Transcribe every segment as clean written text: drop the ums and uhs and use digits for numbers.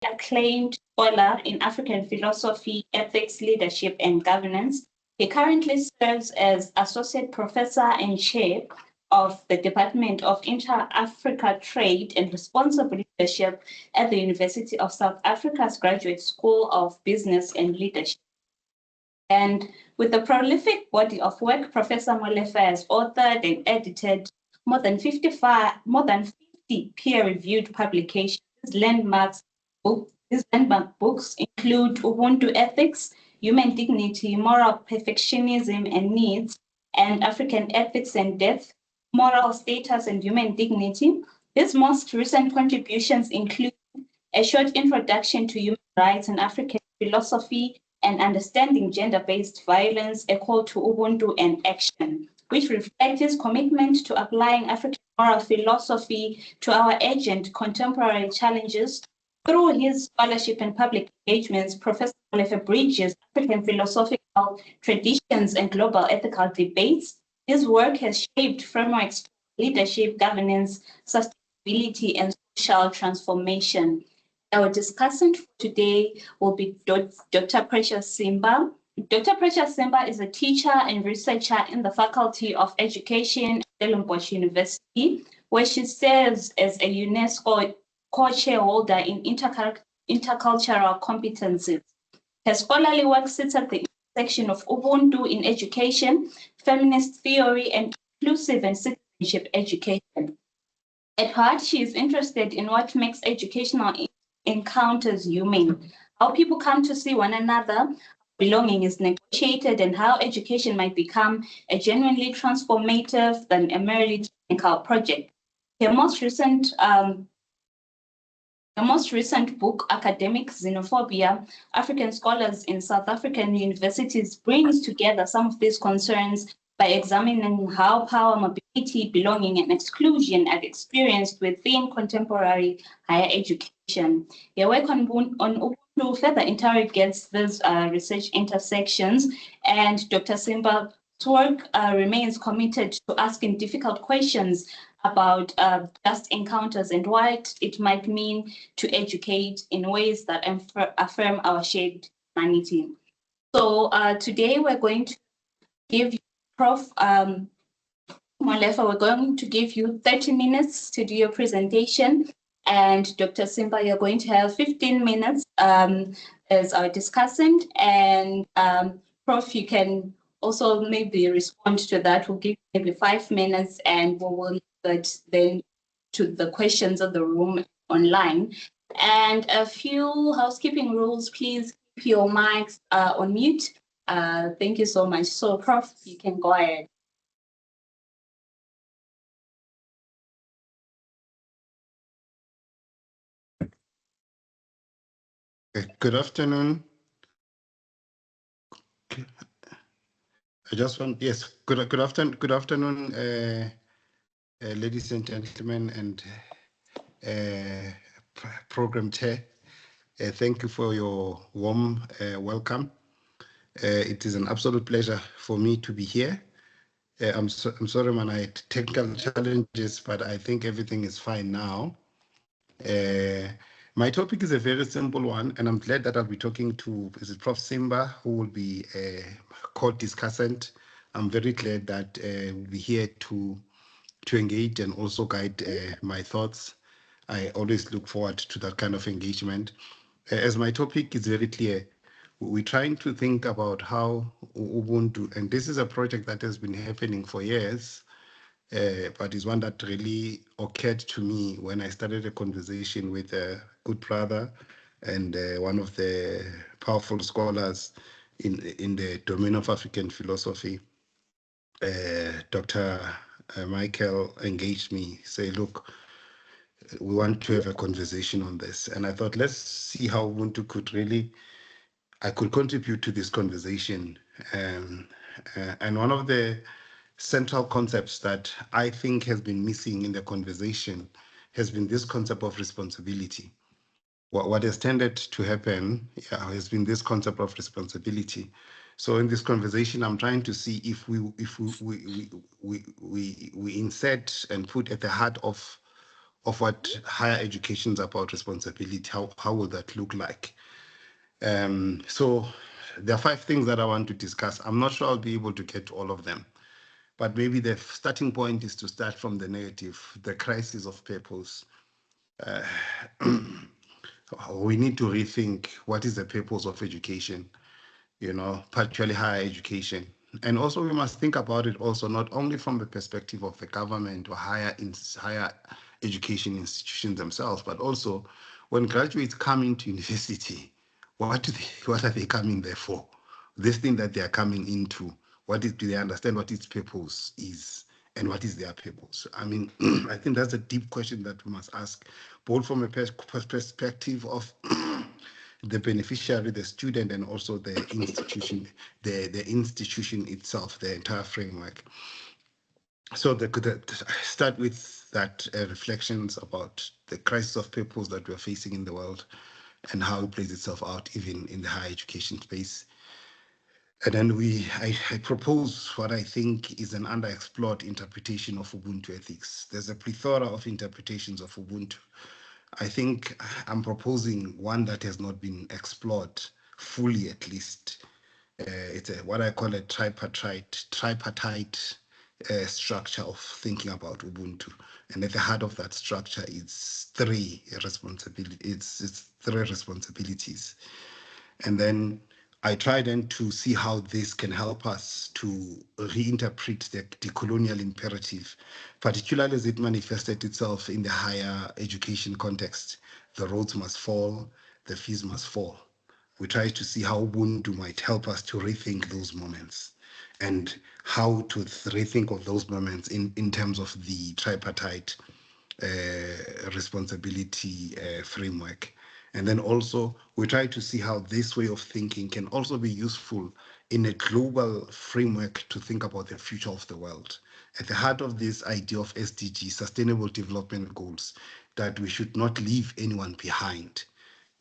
acclaimed scholar in African philosophy, ethics, leadership, and governance. He currently serves as Associate Professor and Chair of the Department of Inter-Africa Trade and Responsible Leadership at the University of South Africa's Graduate School of Business and Leadership. And with a prolific body of work, Professor Molefe has authored and edited more than 50 peer-reviewed publications. These landmark books include Ubuntu Ethics, Human Dignity, Moral Perfectionism and Needs, and African Ethics and Death, Moral Status and Human Dignity. These most recent contributions include a short introduction to human rights and African philosophy and understanding gender-based violence, a call to Ubuntu and action, which reflects his commitment to applying African moral philosophy to our urgent contemporary challenges. Through his scholarship and public engagements, Professor Molefe bridges African philosophical traditions and global ethical debates. His work has shaped frameworks for leadership, governance, sustainability, and social transformation. Our discussant for today will be Dr. Precious Simba. Dr. Precious Simba is a teacher and researcher in the Faculty of Education at Stellenbosch University, where she serves as a UNESCO co-chairholder in intercultural competencies. Her scholarly work sits at the intersection of Ubuntu in education, feminist theory, and inclusive and citizenship education. At heart, she is interested in what makes educational encounters human, how people come to see one another, belonging is negotiated, and how education might become a genuinely transformative than a merely technical project. Her most recent book, Academic Xenophobia, African Scholars in South African Universities, brings together some of these concerns by examining how power, mobility, belonging, and exclusion are experienced within contemporary higher education. Her work on Ubuntu further interrogates these research intersections, and Dr. Simba's work remains committed to asking difficult questions about just encounters and what it might mean to educate in ways that affirm our shared humanity. So today we're going to give you, Prof. Molefe, we're going to give you 30 minutes to do your presentation. And Dr. Simba, you're going to have 15 minutes as our discussant. And Prof, you can also maybe respond to that. We'll give you maybe 5 minutes and we will get then to the questions of the room online. And a few housekeeping rules, please keep your mics on mute. Thank you so much. So, Prof, you can go ahead. Good afternoon. I just want, yes, good afternoon, ladies and gentlemen, and program chair. Thank you for your warm welcome. It is an absolute pleasure for me to be here. I'm sorry, man, I had technical challenges, but I think everything is fine now. My topic is a very simple one, and I'm glad that I'll be talking to Prof. Simba, who will be a co-discussant. I'm very glad that we'll be here to engage and also guide my thoughts. I always look forward to that kind of engagement. As my topic is very clear, we're trying to think about how Ubuntu, and this is a project that has been happening for years, but it's one that really occurred to me when I started a conversation with a good brother and one of the powerful scholars in the domain of African philosophy. Dr. Michael engaged me, say, look, we want to have a conversation on this. And I thought, let's see how Ubuntu I could contribute to this conversation. And one of the central concepts that I think has been missing in the conversation has been this concept of responsibility. What has tended to happen has been this concept of responsibility. So in this conversation, I'm trying to see if we insert and put at the heart of of what higher education is about responsibility. How will that look like? So there are 5 things that I want to discuss. I'm not sure I'll be able to get to all of them, but maybe the starting point is to start from the negative, the crisis of purpose. We need to rethink what is the purpose of education, particularly higher education. And also we must think about it also not only from the perspective of the government or higher education institutions themselves, but also when graduates come into university, what are they coming there for? This thing that they are coming into, do they understand what its purpose is? And what is their purpose? I mean, I think that's a deep question that we must ask, both from a perspective of the beneficiary, the student, and also the institution, the institution itself, the entire framework. So start with that reflections about the crisis of purpose that we're facing in the world and how it plays itself out even in the higher education space. And then I propose what I think is an underexplored interpretation of Ubuntu ethics. There's a plethora of interpretations of Ubuntu. I think I'm proposing one that has not been explored fully, at least. It's what I call a tripartite structure of thinking about Ubuntu. And at the heart of that structure is three responsibilities. It's 3 responsibilities. And then I try then to see how this can help us to reinterpret the decolonial imperative, particularly as it manifested itself in the higher education context. The roads must fall, the fees must fall. We try to see how Ubuntu might help us to rethink those moments and how to rethink of those moments in terms of the tripartite responsibility framework. And then also we try to see how this way of thinking can also be useful in a global framework to think about the future of the world. At the heart of this idea of SDG, Sustainable Development Goals, that we should not leave anyone behind,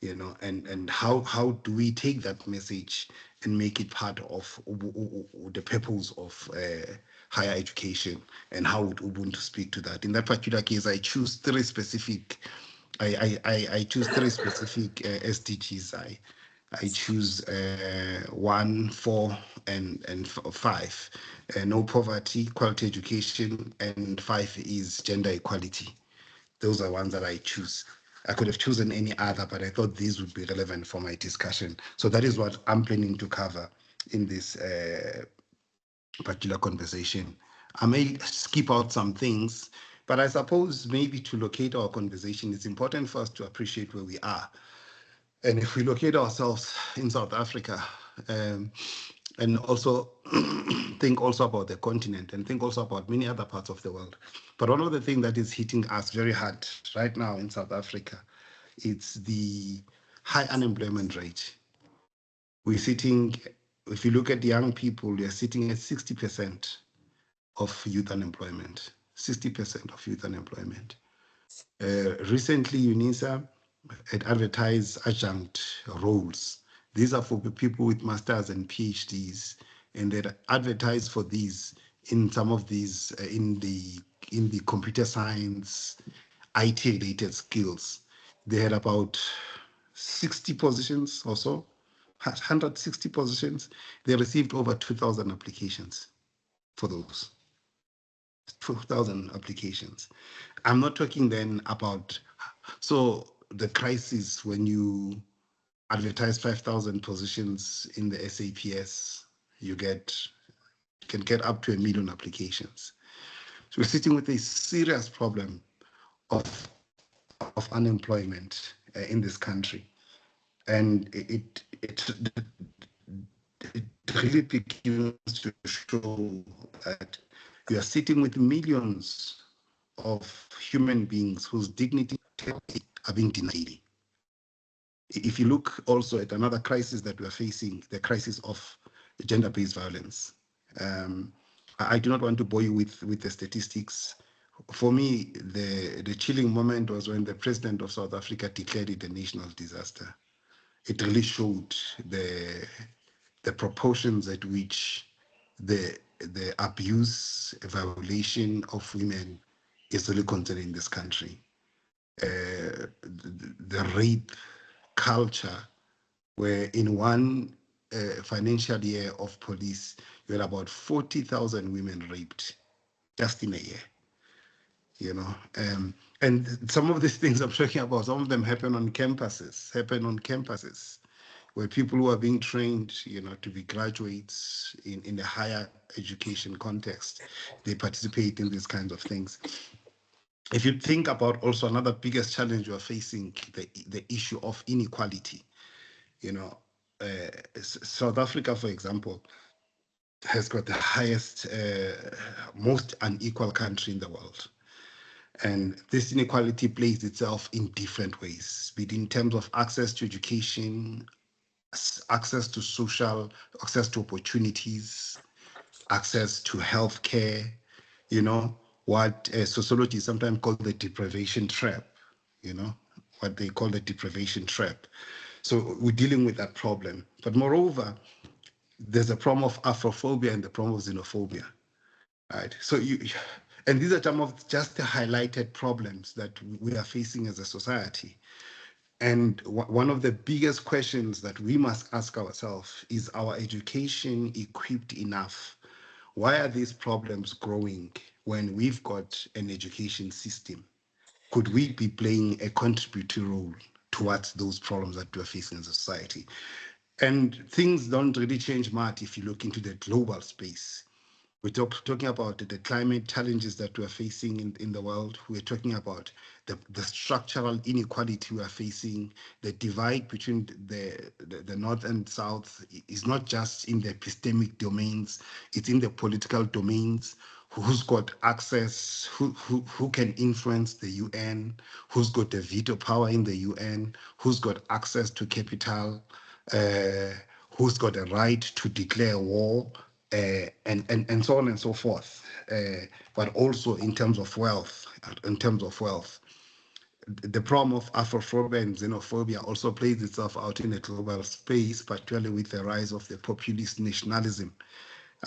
and how do we take that message and make it part of the purpose of higher education, and how would Ubuntu speak to that? In that particular case, I choose 3 specific. I choose 3 specific SDGs. I choose 1, 4, and 5. No poverty, quality education, and 5 is gender equality. Those are ones that I choose. I could have chosen any other, but I thought these would be relevant for my discussion. So that is what I'm planning to cover in this particular conversation. I may skip out some things, but I suppose maybe to locate our conversation, it's important for us to appreciate where we are. And if we locate ourselves in South Africa, and also think also about the continent and think also about many other parts of the world. But one of the things that is hitting us very hard right now in South Africa, it's the high unemployment rate. We're sitting, if you look at young people, we are sitting at 60% of youth unemployment. 60% of youth unemployment. Recently, UNISA had advertised adjunct roles. These are for people with masters and PhDs, and they advertised for these in some of these in the computer science, IT related skills. They had about 60 positions or so, 160 positions. They received over 2,000 applications for those. 2,000 applications. I'm not talking then about, so the crisis when you advertise 5,000 positions in the SAPS, you can get up to 1 million applications. So we're sitting with a serious problem of unemployment in this country, and it really begins to show that you are sitting with millions of human beings whose dignity are being denied. If you look also at another crisis that we are facing, the crisis of gender-based violence. I do not want to bore you with the statistics. For me, the chilling moment was when the president of South Africa declared it a national disaster. It really showed the proportions at which the abuse, violation of women is really concerning this country. the rape culture, where in one financial year of police, you had about 40,000 women raped just in a year, you know. And some of these things I'm talking about, some of them happen on campuses, where people who are being trained, you know, to be graduates in a higher education context, they participate in these kinds of things. If you think about also another biggest challenge you are facing, the issue of inequality, you know, South Africa, for example, has got the highest, most unequal country in the world. And this inequality plays itself in different ways, be it in terms of access to education, access to social, access to opportunities, access to healthcare, you know, what sociology sometimes called the deprivation trap, you know, what they call the deprivation trap. So we're dealing with that problem. But moreover, there's a problem of Afrophobia and the problem of xenophobia, right? So and these are some of just the highlighted problems that we are facing as a society. And one of the biggest questions that we must ask ourselves is our education equipped enough? Why are these problems growing when we've got an education system? Could we be playing a contributory role towards those problems that we're facing as a society? And things don't really change much if you look into the global space. We're talking about the climate challenges that we're facing in the world. We're talking about the structural inequality we are facing. The divide between the North and South is not just in the epistemic domains, it's in the political domains. Who's got access, who can influence the UN, who's got the veto power in the UN, who's got access to capital, uh, who's got a right to declare war, and so on and so forth. But also in terms of wealth, the problem of Afrophobia and xenophobia also plays itself out in a global space, particularly with the rise of the populist nationalism,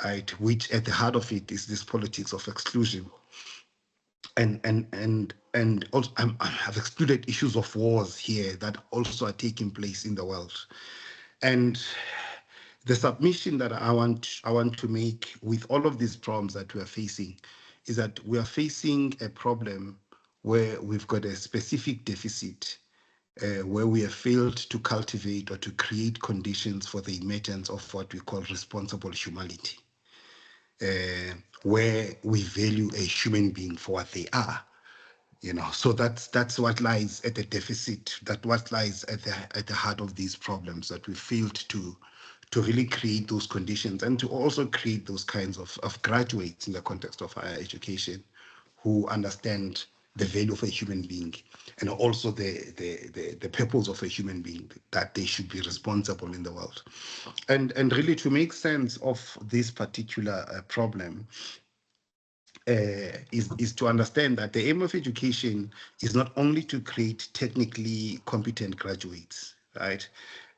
right, which at the heart of it is this politics of exclusion. And also I've excluded issues of wars here that also are taking place in the world. And the submission that I want to make with all of these problems that we are facing is that we are facing a problem where we've got a specific deficit, where we have failed to cultivate or to create conditions for the emergence of what we call responsible humanity, where we value a human being for what they are. You know, so that's what lies at the deficit, that what lies at the heart of these problems, that we failed to really create those conditions and to also create those kinds of graduates in the context of higher education who understand the value of a human being and also the purpose of a human being, that they should be responsible in the world. And really to make sense of this particular problem, is to understand that the aim of education is not only to create technically competent graduates, right?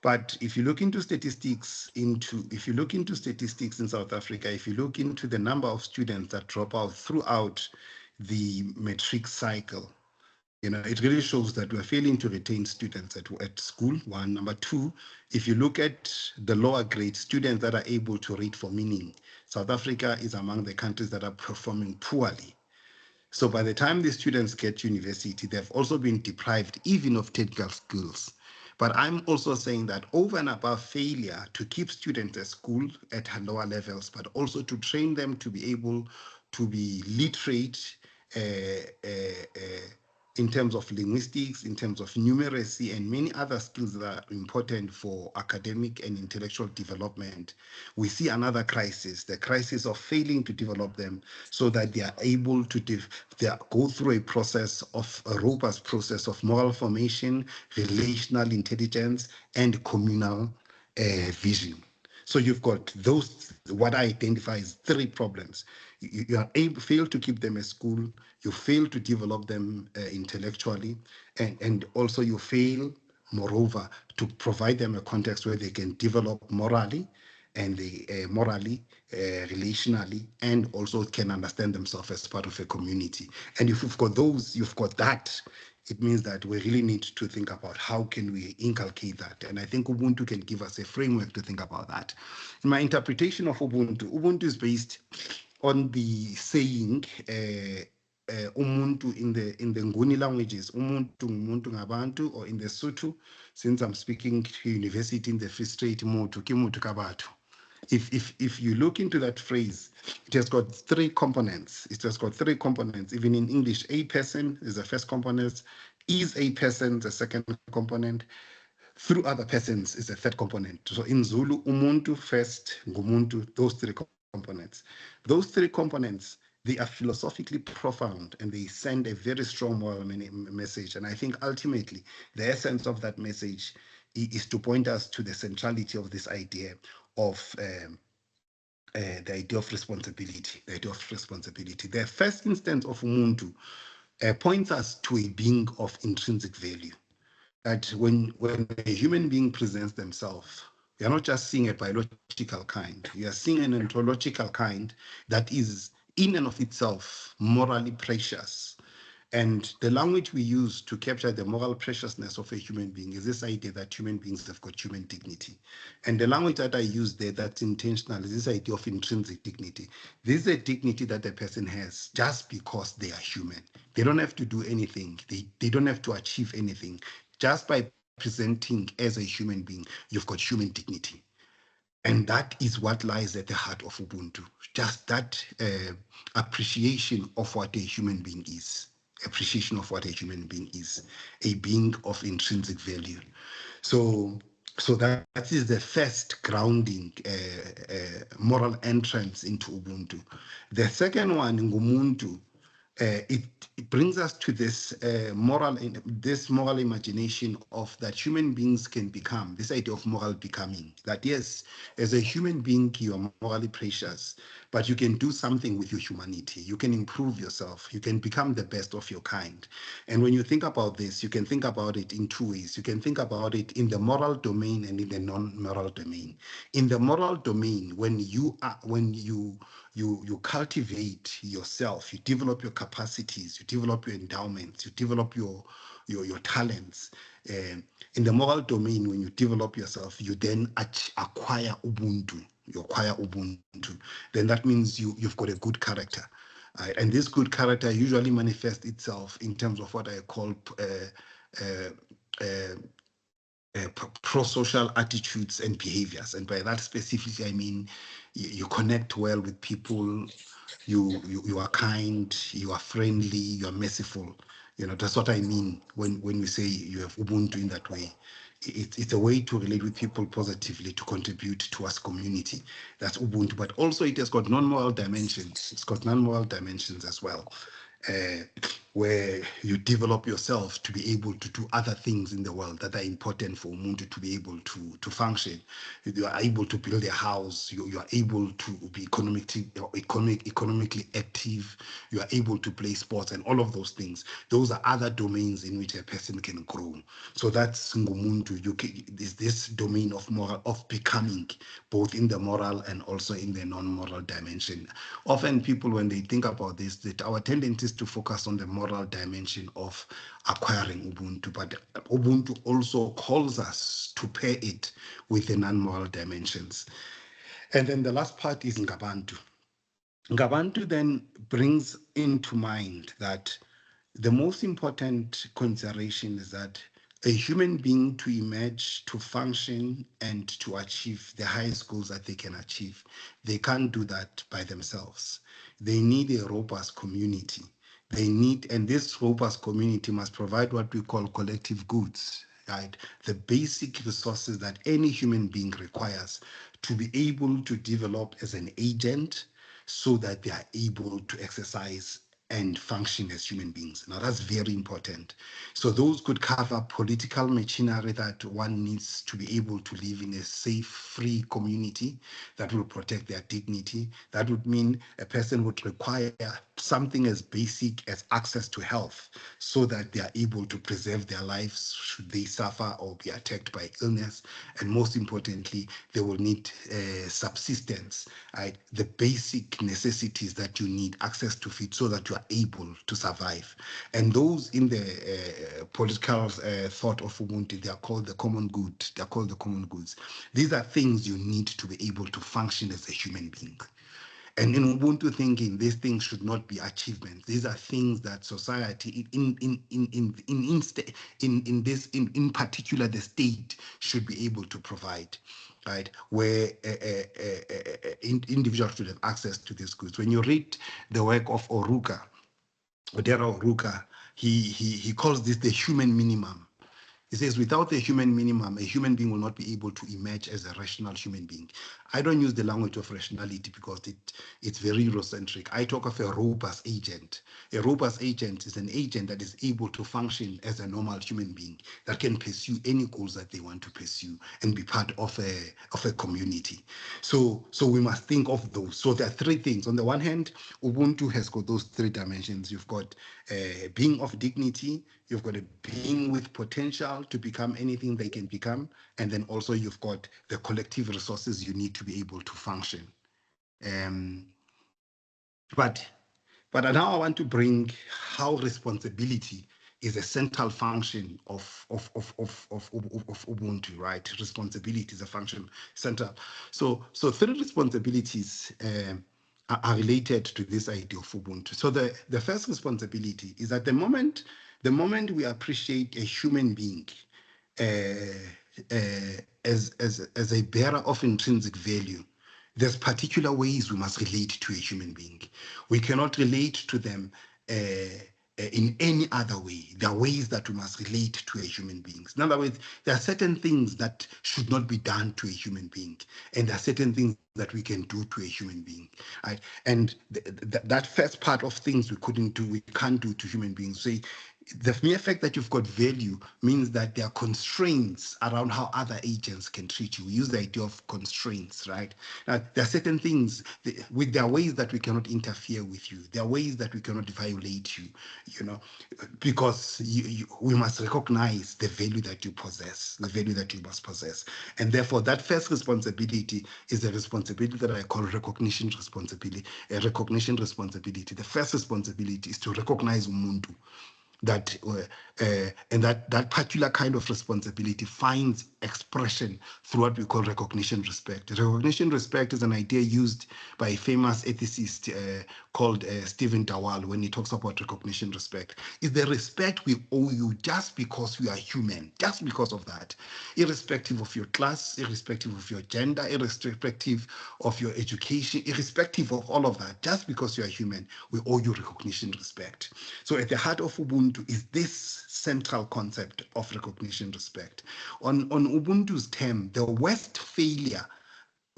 But if you look into statistics in South Africa, if you look into the number of students that drop out throughout the matric cycle, you know, it really shows that we're failing to retain students at school, one. Number two, if you look at the lower grade students that are able to read for meaning, South Africa is among the countries that are performing poorly. So by the time the students get to university, they've also been deprived even of technical skills. But I'm also saying that over and above failure to keep students at school at lower levels, but also to train them to be able to be literate, uh, uh, uh, in terms of linguistics, in terms of numeracy, and many other skills that are important for academic and intellectual development, we see another crisis, the crisis of failing to develop them so that they are able to go through a robust process of moral formation, relational intelligence, and communal vision. So you've got those, what I identify as three problems. You are fail to keep them at school, you fail to develop them intellectually, and also you fail, moreover, to provide them a context where they can develop morally, and they relationally, and also can understand themselves as part of a community. And if you've got those, you've got that, it means that we really need to think about how can we inculcate that. And I think Ubuntu can give us a framework to think about that. In my interpretation of Ubuntu, Ubuntu is based on the saying, umuntu in the Nguni languages, umuntu ngumuntu ngabantu, or in the Sotho, since I'm speaking to university in the Free State, mutu ki mutu kabatu. If you look into that phrase, it has got three components. It has got three components. Even in English, a person is the first component, is a person the second component, through other persons is the third component. So in Zulu, umuntu first, ngumuntu, those three components. Those three components, they are philosophically profound and they send a very strong moral message. And I think ultimately the essence of that message is to point us to the centrality of this idea of the idea of responsibility, the idea of responsibility. The first instance of Ubuntu points us to a being of intrinsic value. That when a human being presents themselves, you're not just seeing a biological kind, you are seeing an ontological kind that is in and of itself morally precious. And the language we use to capture the moral preciousness of a human being is this idea that human beings have got human dignity. And the language that I use there that's intentional is this idea of intrinsic dignity. This is a dignity that a person has just because they are human. They don't have to do anything. They don't have to achieve anything. Just by presenting as a human being, you've got human dignity. And that is what lies at the heart of Ubuntu. Just that appreciation of what a human being is. Appreciation of what a human being is. A being of intrinsic value. So that is the first grounding moral entrance into Ubuntu. The second one, Ngumuntu, it brings us to this moral imagination of that human beings can become, this idea of moral becoming, that yes, as a human being you are morally precious, but you can do something with your humanity. You can improve yourself, you can become the best of your kind. And when you think about this, you can think about it in two ways. You can think about it in the moral domain and in the non-moral domain. In the moral domain, when you cultivate yourself, you develop your capacities, you develop your endowments, you develop your talents. In the moral domain, when you develop yourself, you then acquire Ubuntu. You acquire Ubuntu. Then that means you've got a good character. And this good character usually manifests itself in terms of what I call pro-social attitudes and behaviors. And by that specifically, I mean you connect well with people, you are kind, you are friendly, you are merciful. That's what I mean when we say you have Ubuntu in that way. It's a way to relate with people positively, to contribute towards community. That's Ubuntu. But also it has got non-moral dimensions. It's got non-moral dimensions as well. Where you develop yourself to be able to do other things in the world that are important for Ubuntu to be able to function. You are able to build a house. You are able to be economically active. You are able to play sports and all of those things. Those are other domains in which a person can grow. So that's Ngumuntu. Is this domain of moral, of becoming, both in the moral and also in the non-moral dimension. Often people, when they think about this, that our tendency is to focus on the moral dimension of acquiring Ubuntu, but Ubuntu also calls us to pair it with the non-moral dimensions. And then the last part is Ngabantu. Ngabantu then brings into mind that the most important consideration is that a human being to emerge, to function, and to achieve the highest goals that they can achieve, they can't do that by themselves. They need a robust community. And this robust community must provide what we call collective goods, right? The basic resources that any human being requires to be able to develop as an agent so that they are able to exercise and function as human beings. Now, that's very important. So those could cover political machinery that one needs to be able to live in a safe, free community that will protect their dignity. That would mean a person would require something as basic as access to health so that they are able to preserve their lives should they suffer or be attacked by illness. And most importantly, they will need subsistence, right? The basic necessities that you need, access to food so that you are able to survive. And those in the political thought of Ubuntu, they are called the common good. They are called the common goods. These are things you need to be able to function as a human being. And in Ubuntu thinking, these things should not be achievements. These are things that society, in particular, the state should be able to provide, right? Where individuals should have access to these goods. When you read the work of Odera Oruka, he calls this the human minimum. He says, without the human minimum, a human being will not be able to emerge as a rational human being. I don't use the language of rationality because it's very Eurocentric. I talk of a robust agent. A robust agent is an agent that is able to function as a normal human being that can pursue any goals that they want to pursue and be part of a community. So we must think of those. So there are three things. On the one hand, Ubuntu has got those three dimensions. You've got being of dignity, you've got a being with potential to become anything they can become, and then also you've got the collective resources you need to be able to function. But now I want to bring how responsibility is a central function of Ubuntu, right? Responsibility is a function central. So three responsibilities are related to this idea of Ubuntu. So the first responsibility is that the moment we appreciate a human being as a bearer of intrinsic value, there's particular ways we must relate to a human being. We cannot relate to them in any other way. There are ways that we must relate to a human being. In other words, there are certain things that should not be done to a human being, and there are certain things that we can do to a human being. Right? And that first part of things we can't do to human beings. Say, the mere fact that you've got value means that there are constraints around how other agents can treat you. We use the idea of constraints, right? Now, there are certain things, there are ways that we cannot interfere with you. There are ways that we cannot violate you, because we must recognize the value that you possess, the value that you must possess. And therefore, that first responsibility is a responsibility that I call recognition responsibility. The first responsibility is to recognize Ubuntu. And that particular kind of responsibility finds expression through what we call recognition respect. Recognition respect is an idea used by a famous ethicist called Stephen Dawal when he talks about recognition respect. Is the respect we owe you just because we are human, just because of that, irrespective of your class, irrespective of your gender, irrespective of your education, irrespective of all of that, just because you are human, we owe you recognition respect. So at the heart of Ubuntu is this central concept of recognition respect. On Ubuntu's term, the worst failure,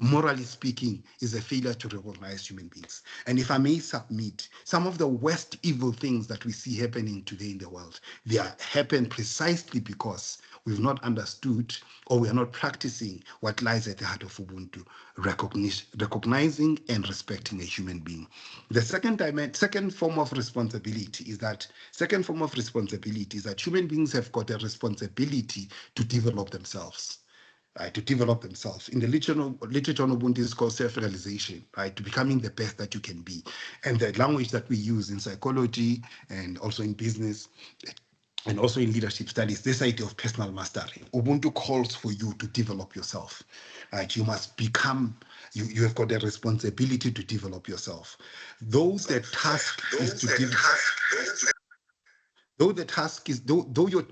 morally speaking, is a failure to recognize human beings. And if I may submit, some of the worst evil things that we see happening today in the world, they happen precisely because we've not understood or we are not practicing what lies at the heart of Ubuntu, recognizing and respecting a human being. The second form of responsibility is that human beings have got a responsibility to develop themselves. Right, to develop themselves. In the literature on Ubuntu is called self-realization, right, to becoming the best that you can be. And the language that we use in psychology and also in business and also in leadership studies, this idea of personal mastery. Ubuntu calls for you to develop yourself. Right? You must become, you have got a responsibility to develop yourself. Though your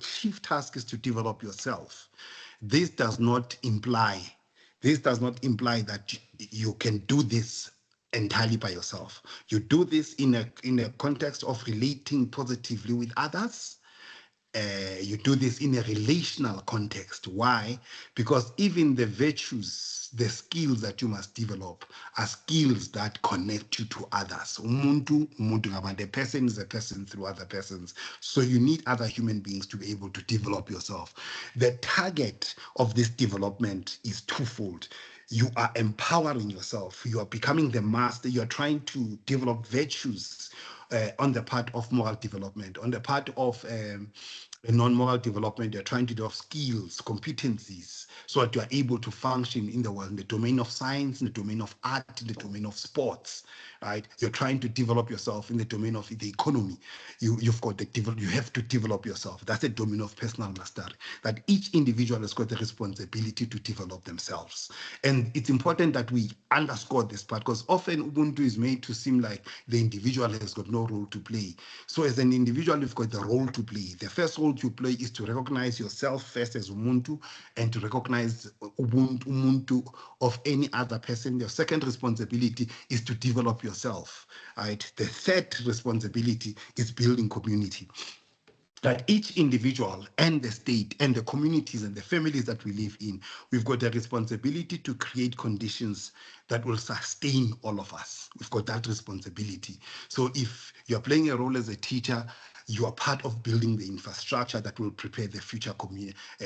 chief task is to develop yourself, this does not imply that you can do this entirely by yourself. You do this in a context of relating positively with others. You do this in a relational context. Why? Because even the virtues, the skills that you must develop are skills that connect you to others. The person is a person through other persons. So you need other human beings to be able to develop yourself. The target of this development is twofold. You are empowering yourself. You are becoming the master. You are trying to develop virtues on the part of moral development, on the part of non-moral development. You're trying to develop skills, competencies, so that you are able to function in the world, in the domain of science, in the domain of art, in the domain of sports, right? You're trying to develop yourself in the domain of the economy. You've got you have to develop yourself. That's a domain of personal mastery, that each individual has got the responsibility to develop themselves. And it's important that we underscore this part, because often Ubuntu is made to seem like the individual has got no role to play. So as an individual, you've got the role to play. The first role to play is to recognize yourself first as Ubuntu, and to recognize Ubuntu of any other person. Your second responsibility is to develop yourself, right? The third responsibility is building community. That each individual and the state and the communities and the families that we live in, we've got a responsibility to create conditions that will sustain all of us. We've got that responsibility. So if you're playing a role as a teacher, you are part of building the infrastructure that will prepare the future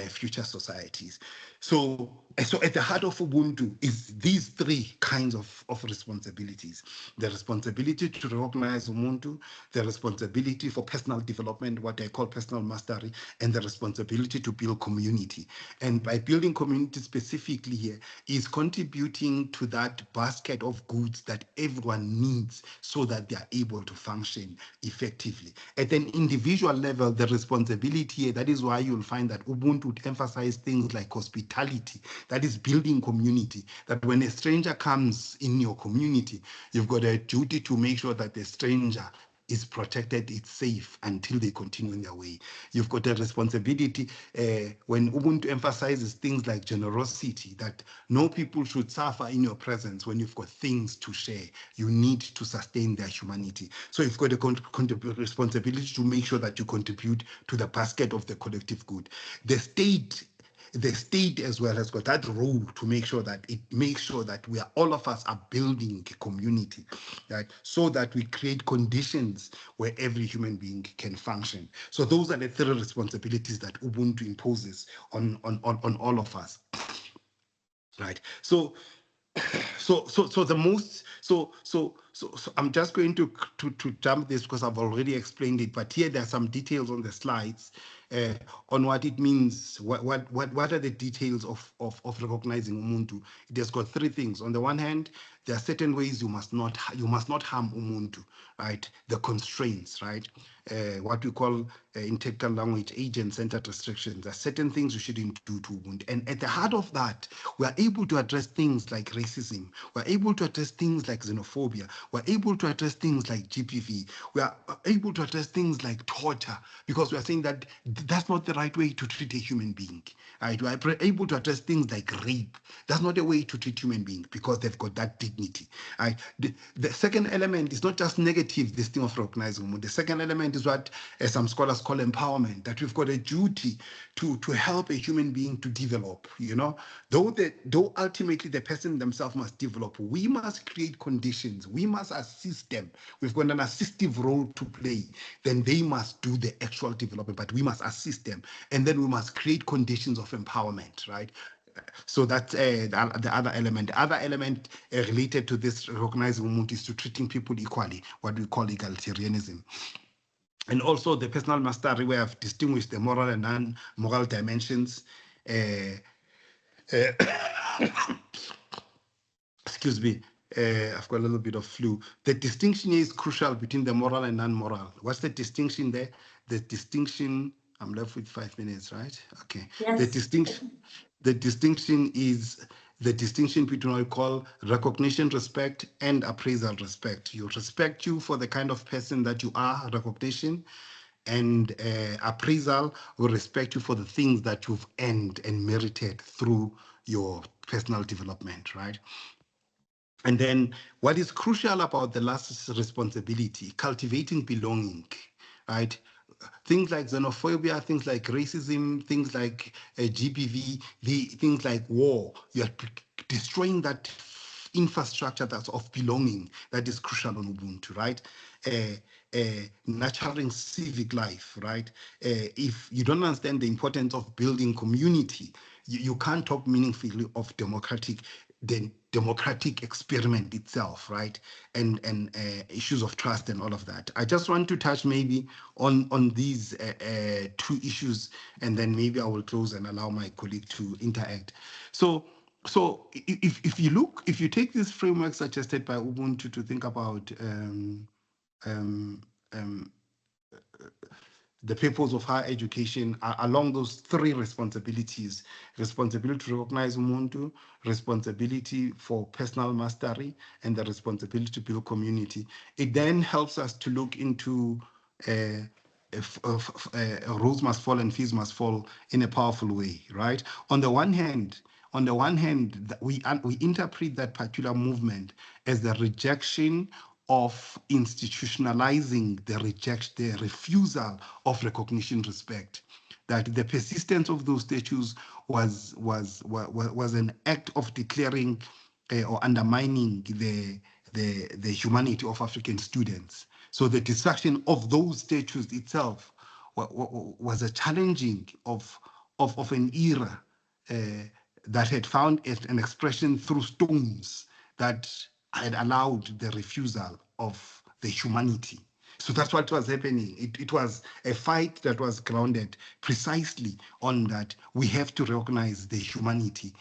future societies. So at the heart of Ubuntu is these three kinds of responsibilities: the responsibility to recognize Ubuntu, the responsibility for personal development, what I call personal mastery, and the responsibility to build community. And by building community specifically here is contributing to that basket of goods that everyone needs so that they are able to function effectively. At an individual level, the responsibility here, that is why you'll find that Ubuntu would emphasize things like hospitality, that is building community, that when a stranger comes in your community, you've got a duty to make sure that the stranger is protected, it's safe until they continue in their way. You've got a responsibility when Ubuntu emphasizes things like generosity, that no people should suffer in your presence when you've got things to share. You need to sustain their humanity. So you've got a responsibility to make sure that you contribute to the basket of the collective good. The state as well has got that role to make sure that we are, all of us are building a community, right? So that we create conditions where every human being can function. So those are the three responsibilities that Ubuntu imposes on all of us, right? So I'm just going to jump this because I've already explained it, but here there are some details on the slides on what it means. What are the details of recognizing Ubuntu? It has got three things. On the one hand, there are certain ways you must not harm Ubuntu, right? The constraints, right? What we call in technical language agent-centered restrictions. There are certain things you shouldn't do to Ubuntu, and at the heart of that, we are able to address things like racism. We're able to address things like xenophobia. We're able to address things like GPV. We are able to address things like torture, because we are saying that that's not the right way to treat a human being. Right? We are able to address things like rape. That's not a way to treat human beings, because they've got that dignity. Right? The second element is not just negative, this thing of recognizing. The second element is what some scholars call empowerment, that we've got a duty to help a human being to develop, though ultimately the person themselves must develop. We must create conditions. We must assist them. We've got an assistive role to play. Then they must do the actual development, but we must assist them. And then we must create conditions of empowerment, right? So that's the other element. The other element related to this recognizing Ubuntu is to treating people equally, what we call egalitarianism. And also the personal mastery, where I've distinguished the moral and non-moral dimensions. Excuse me, I've got a little bit of flu. The distinction is crucial between the moral and non-moral. What's the distinction there? The distinction, I'm left with 5 minutes, right? Okay. Yes. The distinction is the distinction between what we call recognition respect and appraisal respect. You respect you for the kind of person that you are, recognition, and appraisal will respect you for the things that you've earned and merited through your personal development, right? And then what is crucial about the last responsibility, cultivating belonging, right? Things like xenophobia, things like racism, things like GBV, things like war, you're destroying that infrastructure that's of belonging that is crucial on Ubuntu, right? Nurturing civic life, right? If you don't understand the importance of building community, you can't talk meaningfully of democratic the democratic experiment itself, right? And issues of trust and all of that. I just want to touch maybe on these two issues, and then maybe I will close and allow my colleague to interact. So if you take this framework suggested by Ubuntu to think about the purpose of higher education along those three responsibilities: responsibility to recognize Ubuntu, responsibility for personal mastery, and the responsibility to build community. It then helps us to look into rules must fall and fees must fall in a powerful way, right? On the one hand, we interpret that particular movement as the rejection of institutionalizing the refusal of recognition, respect. That the persistence of those statues was an act of declaring or undermining the humanity of African students. So the destruction of those statues itself was a challenging of an era that had found an expression through stones that had allowed the refusal of the humanity. So that's what was happening. It was a fight that was grounded precisely on that we have to recognize the humanity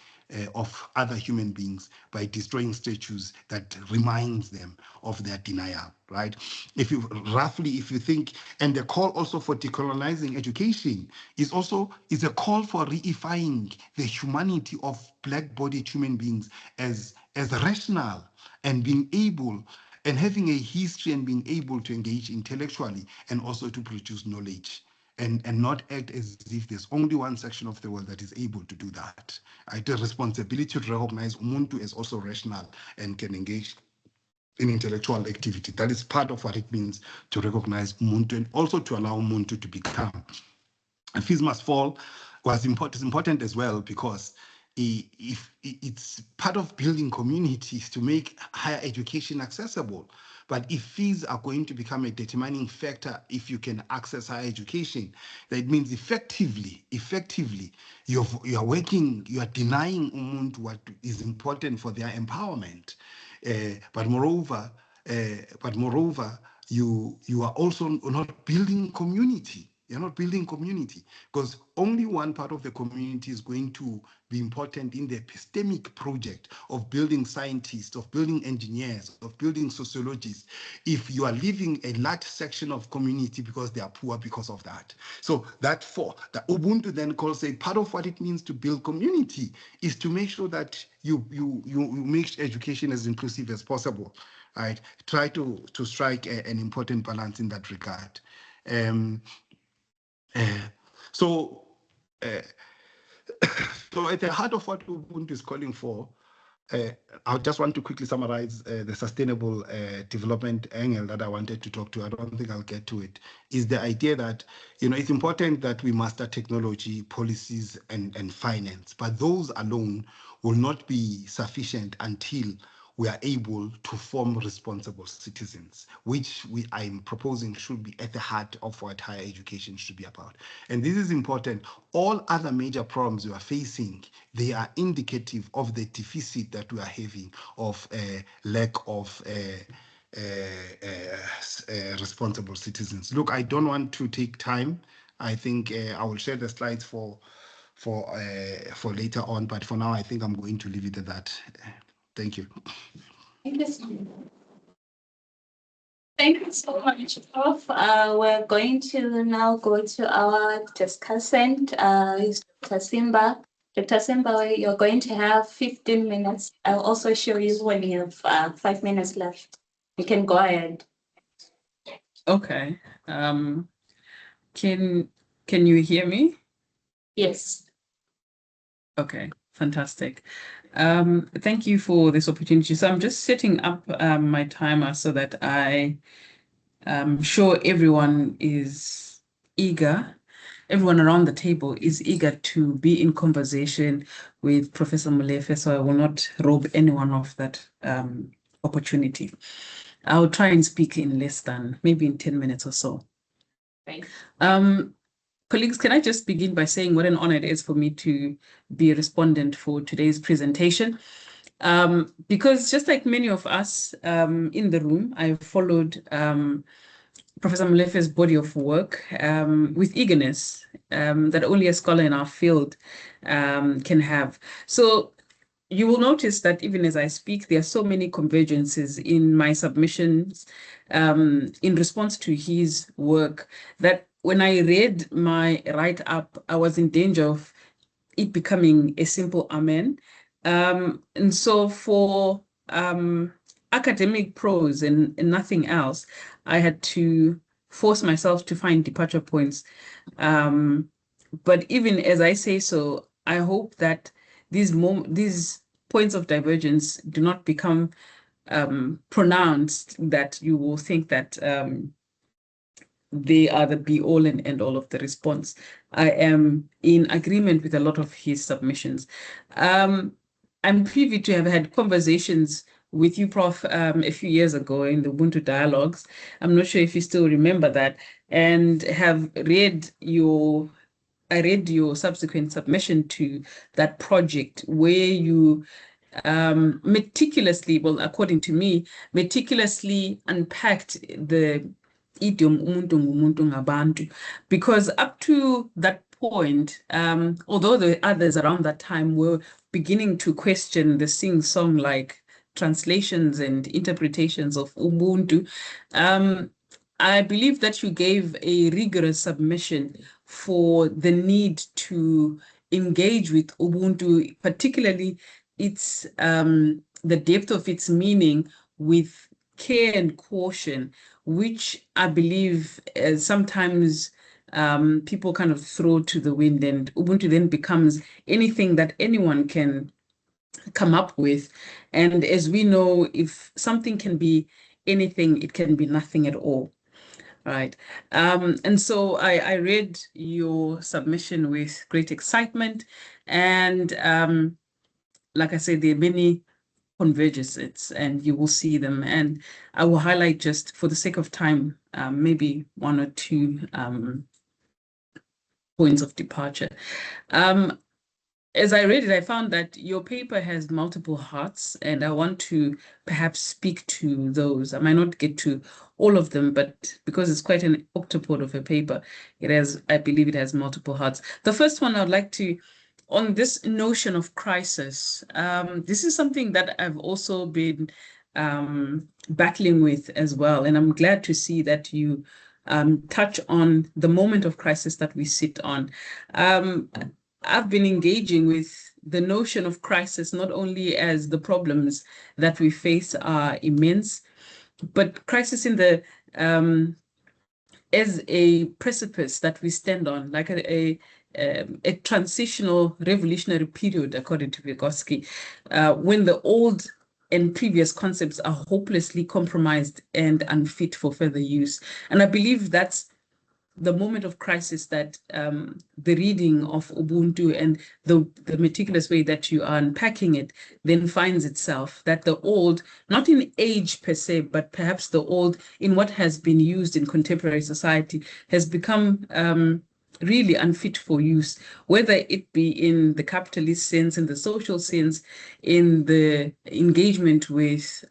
of other human beings by destroying statues that reminds them of their denial, right? If you think, and the call also for decolonizing education is a call for reifying the humanity of black-bodied human beings as rational and being able and having a history and being able to engage intellectually and also to produce knowledge. And not act as if there's only one section of the world that is able to do that. The responsibility to recognize Ubuntu as also rational and can engage in intellectual activity. That is part of what it means to recognize Ubuntu and also to allow Ubuntu to become. And fees must fall was important as well, because if it's part of building communities to make higher education accessible. But if fees are going to become a determining factor if you can access higher education, that means effectively you are denying Ubuntu what is important for their empowerment. But moreover, you are also not building community. You're not building community, because only one part of the community is going to be important in the epistemic project of building scientists, of building engineers, of building sociologists, if you are leaving a large section of community because they are poor because of that. So the Ubuntu then calls a part of what it means to build community is to make sure that you make education as inclusive as possible, right? Try to strike an important balance in that regard. So at the heart of what Ubuntu is calling for, I just want to quickly summarize the sustainable development angle that I wanted to talk to. I don't think I'll get to it. Is the idea that, it's important that we master technology, policies, and finance, but those alone will not be sufficient until we are able to form responsible citizens, which I'm proposing should be at the heart of what higher education should be about. And this is important. All other major problems we are facing, they are indicative of the deficit that we are having of lack of responsible citizens. Look, I don't want to take time. I think I will share the slides for later on, but for now, I think I'm going to leave it at that. Thank you. Thank you so much, Prof. We're going to now go to our discussant, Dr. Simba. Dr. Simba, you're going to have 15 minutes. I'll also show you when you have 5 minutes left. You can go ahead. Okay. Can you hear me? Yes. Okay, fantastic. Thank you for this opportunity. So I'm just setting up my timer so that I'm sure everyone is eager. Everyone around the table is eager to be in conversation with Professor Molefe, so I will not rob anyone of that opportunity. I'll try and speak in less than maybe in 10 minutes or so. Thanks. Colleagues, can I just begin by saying what an honor it is for me to be a respondent for today's presentation? Because just like many of us in the room, I followed Professor Molefe's body of work with eagerness that only a scholar in our field can have. So you will notice that even as I speak, there are so many convergences in my submissions in response to his work that when I read my write-up, I was in danger of it becoming a simple amen. And so for academic prose and nothing else, I had to force myself to find departure points. But even as I say so, I hope that these points of divergence do not become pronounced, that you will think that they are the be-all and end-all of the response. I am in agreement with a lot of his submissions. I'm privy to have had conversations with you, Prof, a few years ago in the Ubuntu dialogues. I'm not sure if you still remember that, and have read your subsequent submission to that project where you meticulously, well, according to me, meticulously unpacked the idiom umuntu ngumuntu ngabantu, because up to that point, although the others around that time were beginning to question the sing-song like translations and interpretations of Ubuntu, I believe that you gave a rigorous submission for the need to engage with Ubuntu, particularly its the depth of its meaning, with care and caution, which I believe sometimes people kind of throw to the wind, and Ubuntu then becomes anything that anyone can come up with. And as we know, if something can be anything, it can be nothing at all. Right. And so I read your submission with great excitement. And like I said, there are many convergences, and you will see them. And I will highlight, just for the sake of time, maybe one or two points of departure. As I read it, I found that your paper has multiple hearts, and I want to perhaps speak to those. I might not get to all of them, but because it's quite an octopod of a paper, I believe it has multiple hearts. The first one I'd like to, on this notion of crisis, this is something that I've also been battling with as well, and I'm glad to see that you touch on the moment of crisis that we sit on. I've been engaging with the notion of crisis, not only as the problems that we face are immense, but crisis in the as a precipice that we stand on, like a transitional revolutionary period, according to Vygotsky, when the old and previous concepts are hopelessly compromised and unfit for further use. And I believe that's the moment of crisis that the reading of Ubuntu and the meticulous way that you are unpacking it then finds itself, that the old, not in age per se, but perhaps the old in what has been used in contemporary society, has become really unfit for use, whether it be in the capitalist sense, in the social sense, in the engagement with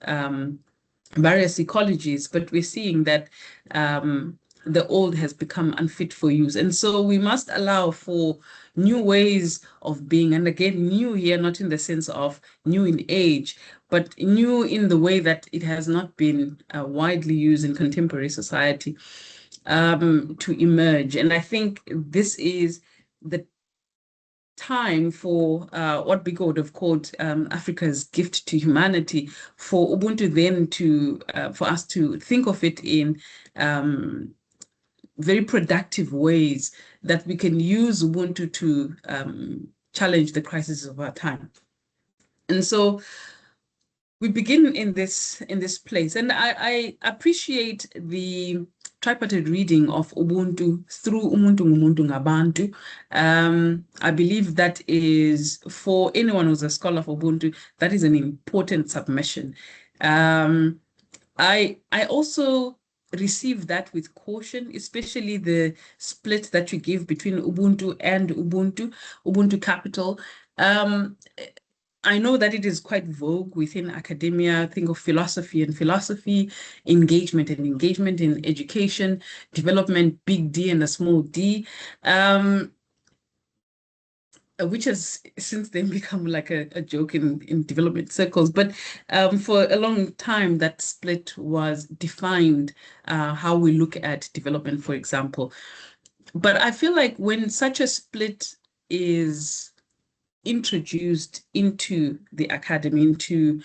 various ecologies. But we're seeing that the old has become unfit for use. And so we must allow for new ways of being. And again, new here, not in the sense of new in age, but new in the way that it has not been widely used in contemporary society to emerge. And I think this is the time for what Biko would have called Africa's gift to humanity, for Ubuntu then to, for us to think of it in very productive ways that we can use Ubuntu to challenge the crises of our time. And so we begin in this place, and I appreciate the tripartite reading of Ubuntu through Umuntu Ngumuntu Ngabantu. I believe that is, for anyone who's a scholar of Ubuntu, that is an important submission. I also receive that with caution, especially the split that you give between Ubuntu and Ubuntu Capital. I know that it is quite vogue within academia. Think of philosophy and philosophy, engagement and engagement in education, development, big D and a small d, which has since then become like a joke in development circles. But for a long time, that split was defined how we look at development, for example. But I feel like when such a split is introduced into the academy, into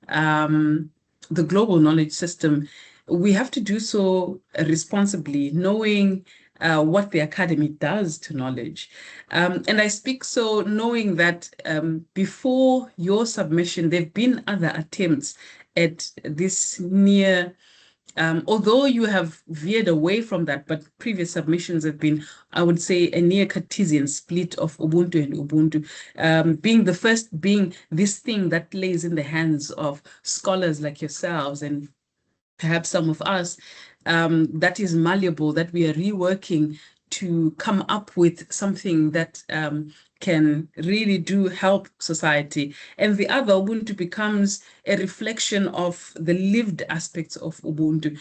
the global knowledge system, we have to do so responsibly, knowing what the academy does to knowledge. And I speak so knowing that before your submission, there have been other attempts at this near although you have veered away from that, but previous submissions have been, I would say, a near Cartesian split of Ubuntu and Ubuntu, being the first being this thing that lays in the hands of scholars like yourselves and perhaps some of us, that is malleable, that we are reworking to come up with something that can really do help society. And the other, Ubuntu, becomes a reflection of the lived aspects of Ubuntu.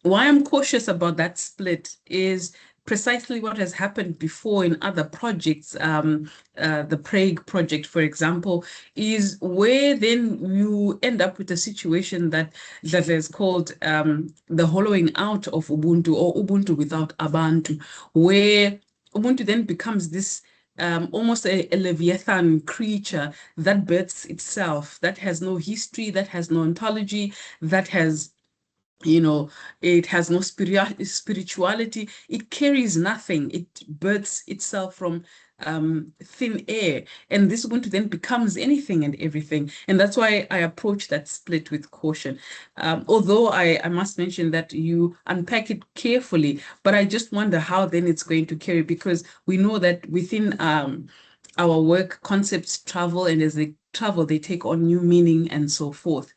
Why I'm cautious about that split is precisely what has happened before in other projects. The Prague project, for example, is where then you end up with a situation that is called the hollowing out of Ubuntu, or Ubuntu without Abantu, where Ubuntu then becomes this almost a Leviathan creature that births itself, that has no history, that has no ontology, that has, you know, it has no spirituality. It carries nothing. It births itself from thin air, and this Ubuntu then becomes anything and everything. And that's why I approach that split with caution. Although I must mention that you unpack it carefully, but I just wonder how then it's going to carry, because we know that within our work, concepts travel, and as they travel, they take on new meaning and so forth.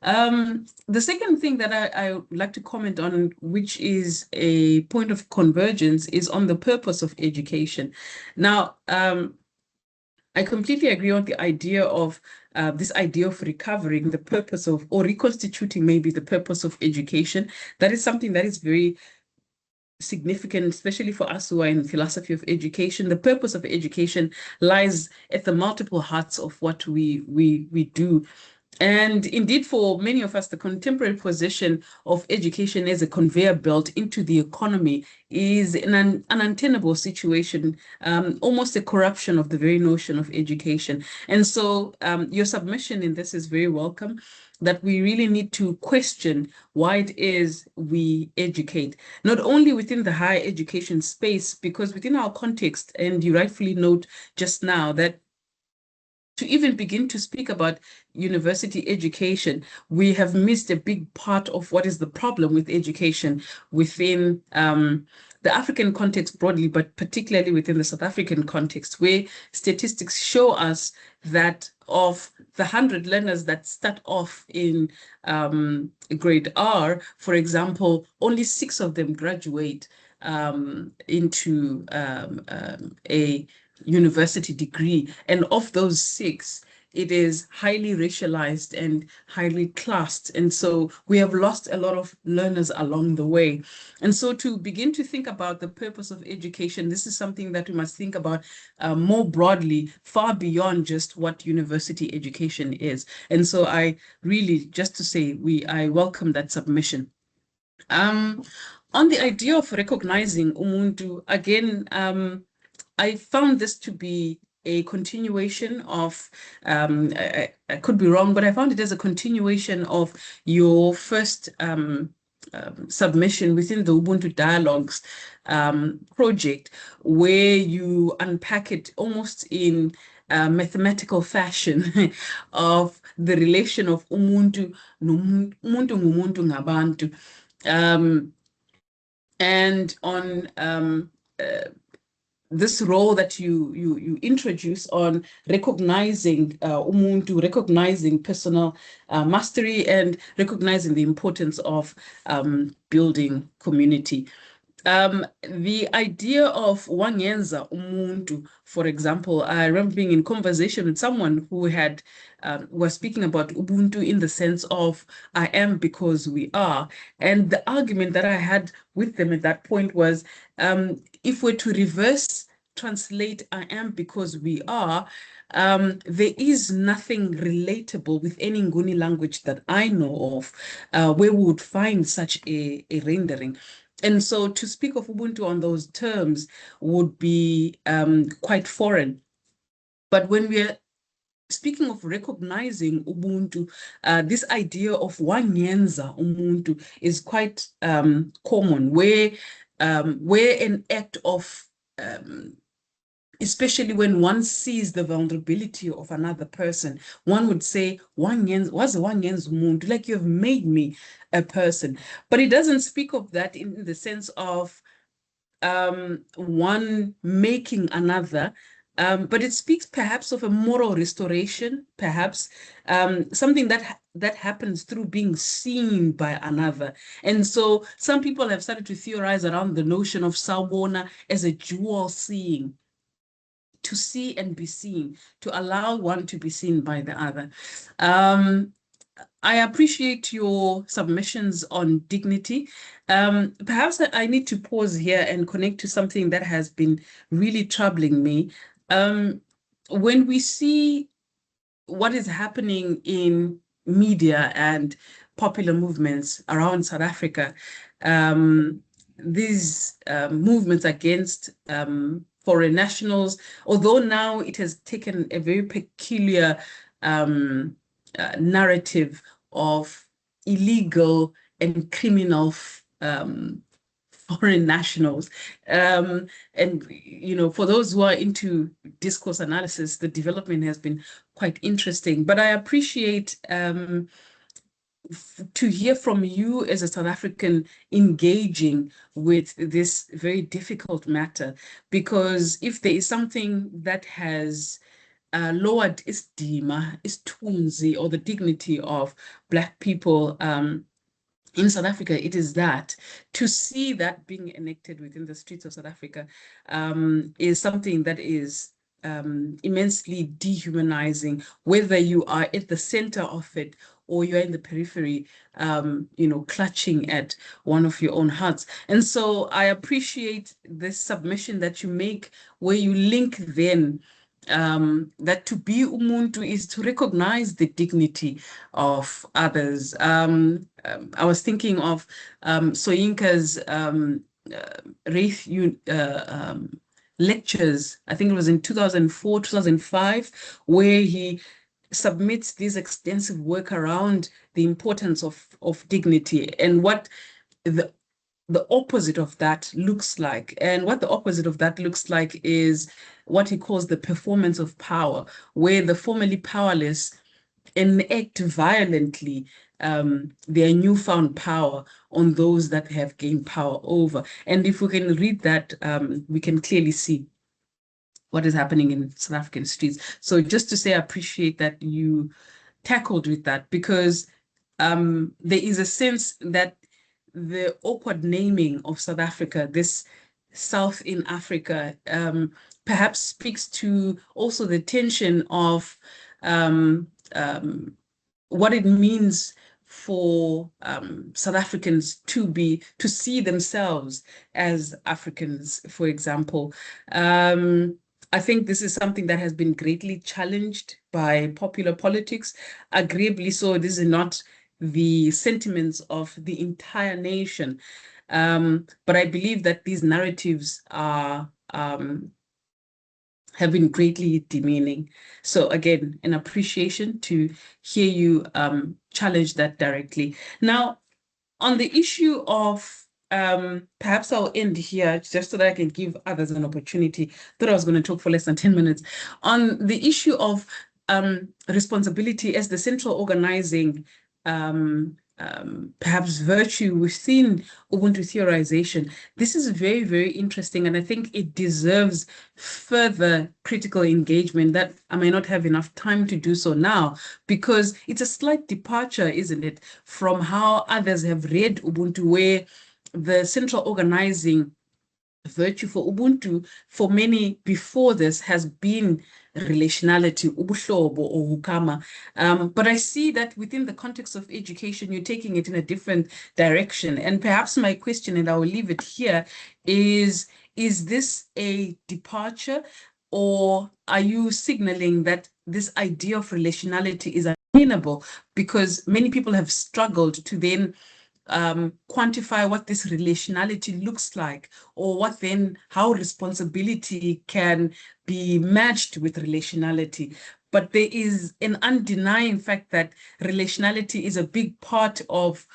The second thing that I would like to comment on, which is a point of convergence, is on the purpose of education. Now, I completely agree on the idea of this idea of recovering the purpose of, or reconstituting maybe the purpose of education. That is something that is very significant, especially for us who are in philosophy of education. The purpose of education lies at the multiple hearts of what we do. And indeed, for many of us, the contemporary position of education as a conveyor belt into the economy is an untenable situation, almost a corruption of the very notion of education. And so your submission in this is very welcome, that we really need to question why it is we educate, not only within the higher education space, because within our context, and you rightfully note just now that to even begin to speak about university education, we have missed a big part of what is the problem with education within the African context broadly, but particularly within the South African context, where statistics show us that of the 100 learners that start off in grade R, for example, only 6 of them graduate into a university degree. And of those 6, it is highly racialized and highly classed. And so we have lost a lot of learners along the way. And so to begin to think about the purpose of education, this is something that we must think about more broadly, far beyond just what university education is. And so I really, just to say, I welcome that submission. On the idea of recognizing Ubuntu, again, I found this to be a continuation of, I could be wrong, but I found it as a continuation of your first submission within the Ubuntu Dialogues project, where you unpack it almost in mathematical fashion of the relation of Ubuntu, umuntu ngumuntu ngabantu, and on this role that you introduce on recognizing Ubuntu, recognizing personal mastery, and recognizing the importance of building community. The idea of wangenza umuntu, for example, I remember being in conversation with someone who had was speaking about Ubuntu in the sense of I am because we are. And the argument that I had with them at that point was if we're to reverse translate I am because we are, there is nothing relatable with any Nguni language that I know of where we would find such a rendering. And so to speak of Ubuntu on those terms would be quite foreign. But when we're speaking of recognizing Ubuntu, this idea of wanyenza Ubuntu is quite common, where an act of especially when one sees the vulnerability of another person, one would say, what's umuntu? Like you have made me a person. But it doesn't speak of that in the sense of one making another, but it speaks perhaps of a moral restoration, perhaps something that happens through being seen by another. And so some people have started to theorize around the notion of sawubona as a dual seeing, to see and be seen, to allow one to be seen by the other. I appreciate your submissions on dignity. Perhaps I need to pause here and connect to something that has been really troubling me. When we see what is happening in media and popular movements around South Africa, these movements against foreign nationals, although now it has taken a very peculiar narrative of illegal and criminal foreign nationals. And, you know, for those who are into discourse analysis, the development has been quite interesting. But I appreciate to hear from you as a South African engaging with this very difficult matter, because if there is something that has lowered isithunzi, or the dignity of Black people in South Africa, it is that to see that being enacted within the streets of South Africa is something that is immensely dehumanizing, whether you are at the center of it or you're in the periphery, you know, clutching at one of your own hearts. And so I appreciate this submission that you make, where you link then that to be umuntu is to recognize the dignity of others. I was thinking of Soyinka's lectures, I think it was in 2004, 2005, where he submits this extensive work around the importance of dignity and what the opposite of that looks like. And what the opposite of that looks like is what he calls the performance of power, where the formerly powerless enact violently their newfound power on those that have gained power over. And if we can read that, we can clearly see what is happening in South African streets. So just to say, I appreciate that you tackled with that, because there is a sense that the awkward naming of South Africa, this South in Africa, perhaps speaks to also the tension of what it means for South Africans to see themselves as Africans, for example. I think this is something that has been greatly challenged by popular politics. Agreeably so, this is not the sentiments of the entire nation. But I believe that these narratives are have been greatly demeaning. So again, an appreciation to hear you challenge that directly. Now, on the issue of, perhaps I'll end here just so that I can give others an opportunity. Thought I was going to talk for less than 10 minutes. On the issue of responsibility as the central organizing perhaps virtue within Ubuntu theorization, this is very, very interesting, and I think it deserves further critical engagement that I may not have enough time to do so now, because it's a slight departure, isn't it, from how others have read Ubuntu, where the central organizing virtue for Ubuntu for many before this has been relationality, ubuhlobo or hukama. But I see that within the context of education, you're taking it in a different direction. And perhaps my question, and I will leave it here, is this a departure, or are you signaling that this idea of relationality is attainable? Because many people have struggled to then quantify what this relationality looks like, or what then, how responsibility can be matched with relationality. But there is an undenying fact that relationality is a big part of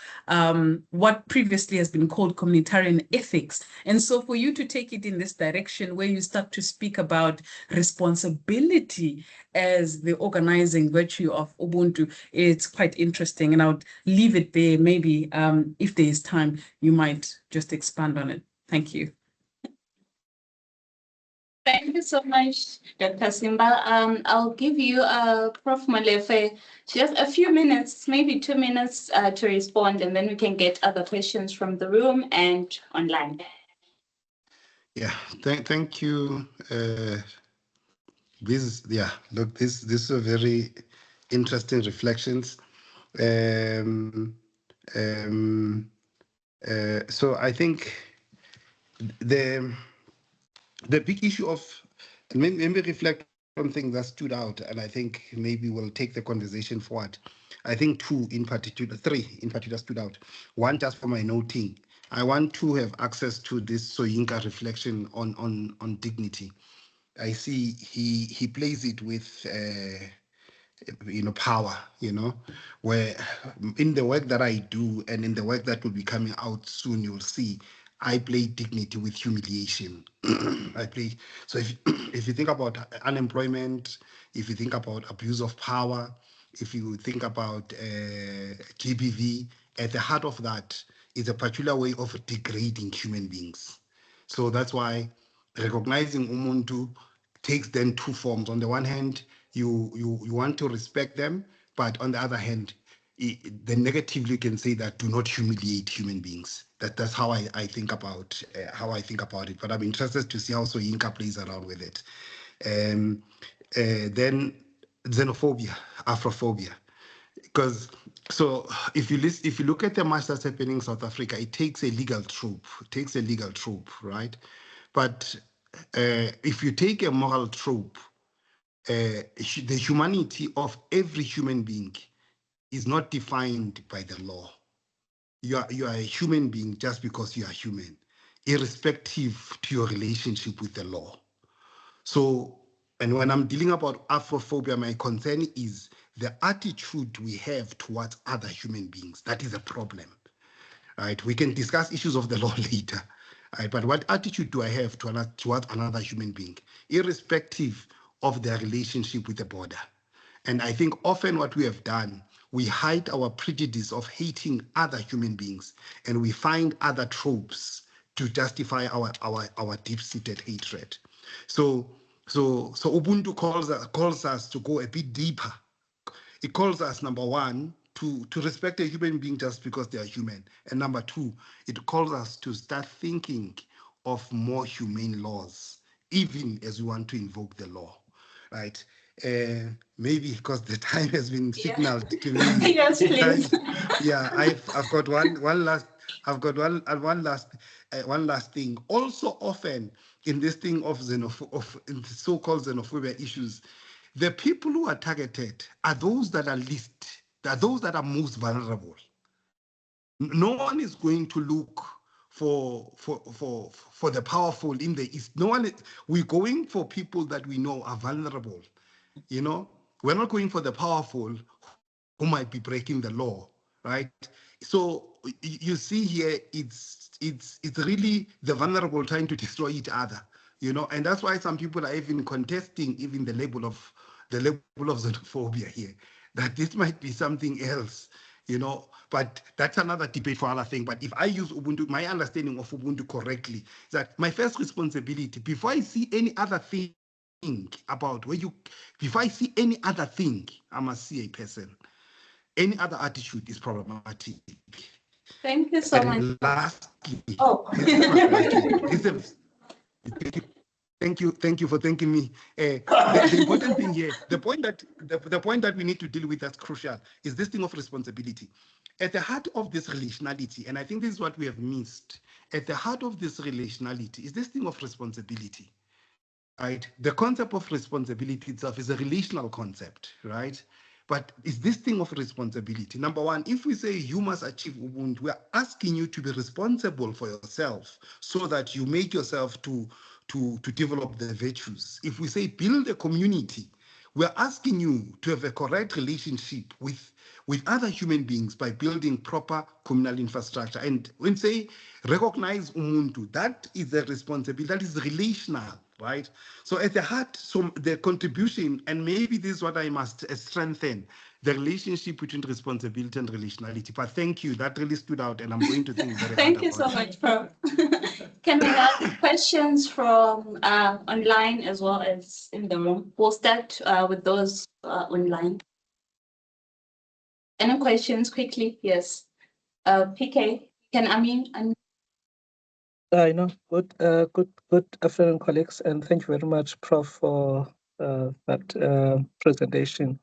what previously has been called communitarian ethics. And so for you to take it in this direction where you start to speak about responsibility as the organizing virtue of Ubuntu, it's quite interesting. And I would leave it there. Maybe if there is time, you might just expand on it. Thank you. Thank you so much, Dr. Simba. I'll give you, Prof. Molefe, just a few minutes, maybe 2 minutes to respond, and then we can get other questions from the room and online. Yeah, thank you. This is a very interesting reflections. So I think the big issue of, and maybe reflect on things that stood out, and I think maybe we'll take the conversation forward. I think three in particular stood out. One, just for my noting, I want to have access to this Soyinka reflection on dignity. I see he plays it with power, where in the work that I do and in the work that will be coming out soon, you'll see I play dignity with humiliation. So if you think about unemployment, if you think about abuse of power, if you think about GBV, at the heart of that is a particular way of degrading human beings. So that's why recognizing Ubuntu takes then two forms. On the one hand, you want to respect them, but on the other hand, the negatively you can say that do not humiliate human beings. That's how I think about it. But I'm interested to see how Soyinka plays around with it. Then xenophobia, Afrophobia, because if you look at the march that's happening in South Africa, it takes a legal trope. Right? But if you take a moral trope, the humanity of every human being is not defined by the law. You are a human being just because you are human, irrespective to your relationship with the law. So, and when I'm dealing about Afrophobia, my concern is the attitude we have towards other human beings. That is a problem, right? We can discuss issues of the law later, right? But what attitude do I have towards another human being, irrespective of their relationship with the border? And I think often what we have done, we hide our prejudice of hating other human beings, and we find other tropes to justify our deep-seated hatred. So Ubuntu calls us to go a bit deeper. It calls us, number one, to respect a human being just because they are human. And number two, it calls us to start thinking of more humane laws, even as we want to invoke the law, right? Maybe because the time has been signaled to me. Yes, please. Yeah, I've got one last. I've got one last thing. Also, often in this thing of in the so-called xenophobia issues, the people who are targeted are those that are least, those that are most vulnerable. No one is going to look for the powerful in the East. We're going for people that we know are vulnerable. We're not going for the powerful who might be breaking the law, right? So you see here, it's really the vulnerable trying to destroy each other, and that's why some people are even contesting even the label of xenophobia here, that this might be something else, but that's another debate for other thing. But if I use Ubuntu, my understanding of Ubuntu correctly, that my first responsibility, before I see any other thing about before I see any other thing, I must see a person. Any other attitude is problematic. Thank you so much. And lastly, Oh. this is not lastly. Thank you for thanking me. The important thing here, the point that we need to deal with that's crucial is this thing of responsibility. At the heart of this relationality, and I think this is what we have missed, at the heart of this relationality is this thing of responsibility. Right? The concept of responsibility itself is a relational concept, right? But it's this thing of responsibility. Number one, if we say you must achieve Ubuntu, we're asking you to be responsible for yourself so that you make yourself to develop the virtues. If we say build a community, we're asking you to have a correct relationship with other human beings by building proper communal infrastructure. And when say recognize Ubuntu, that is a responsibility, that is relational, right? So at the heart, so the contribution, and maybe this is what I must strengthen, the relationship between responsibility and relationality. But thank you, that really stood out, and I'm going to think very hard Thank you so about much, Prof. Can we have questions from online as well as in the room? We'll start with those online. Any questions quickly? Yes. PK, can Amin? Good afternoon, colleagues, and thank you very much, Prof, for that presentation.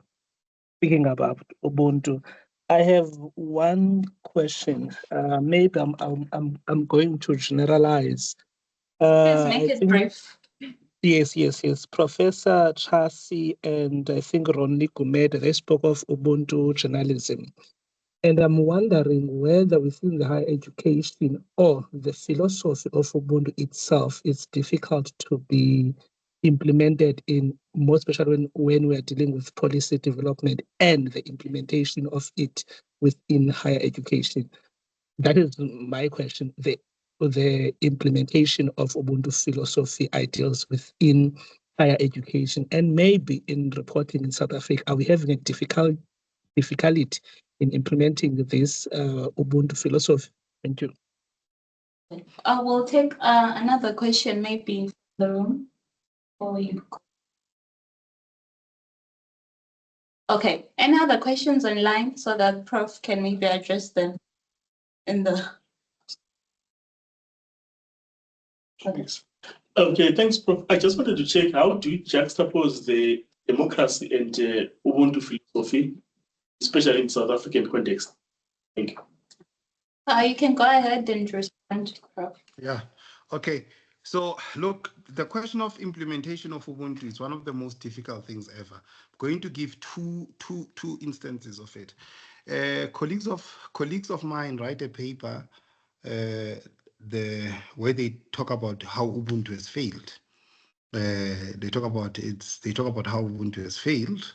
Speaking about Ubuntu, I have one question. Maybe I'm going to generalize. Please make it brief. Yes. Professor Chasi and I think Ronnie Gumede, they spoke of Ubuntu journalism. And I'm wondering whether within the higher education or the philosophy of Ubuntu itself is difficult to be implemented in, more especially when we are dealing with policy development and the implementation of it within higher education. That is my question. The implementation of Ubuntu philosophy ideals within higher education, and maybe in reporting in South Africa, are we having a difficulty in implementing this Ubuntu philosophy? Thank you. I will take another question maybe in the room for you. Okay, any other questions online so that Prof can maybe address them in the... Okay, thanks, Prof. I just wanted to check, how do you juxtapose the democracy and Ubuntu philosophy, especially in South African context? Thank you. You can go ahead and respond, Prof. Yeah, okay. So look, the question of implementation of Ubuntu is one of the most difficult things ever. I'm going to give two instances of it. Colleagues of mine write a paper where they talk about how Ubuntu has failed. They talk about how Ubuntu has failed,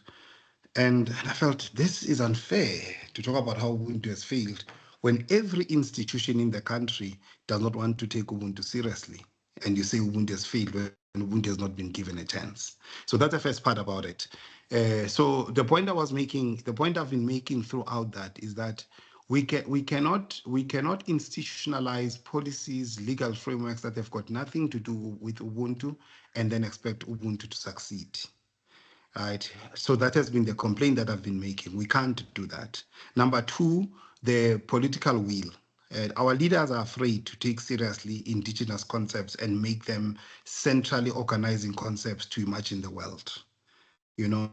and I felt this is unfair to talk about how Ubuntu has failed when every institution in the country does not want to take Ubuntu seriously. And you say Ubuntu has failed when Ubuntu has not been given a chance. So that's the first part about it. So the point I've been making throughout that is that we cannot institutionalize policies, legal frameworks that have got nothing to do with Ubuntu and then expect Ubuntu to succeed. Right. So that has been the complaint that I've been making. We can't do that. Number two, the political will. Our leaders are afraid to take seriously indigenous concepts and make them centrally organizing concepts to imagine the world. You know,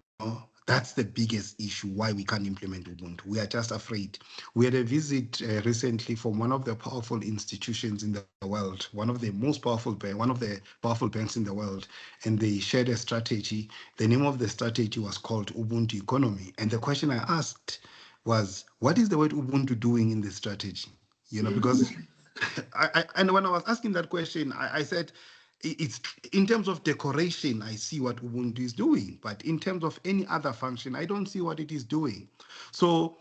that's the biggest issue why we can't implement Ubuntu. We are just afraid. We had a visit recently from one of the powerful institutions in the world, one of the powerful banks in the world, and they shared a strategy. The name of the strategy was called Ubuntu Economy. And the question I asked was, what is the word Ubuntu doing in this strategy? You know, because and when I was asking that question, I said, it's in terms of decoration, I see what Ubuntu is doing, but in terms of any other function, I don't see what it is doing. So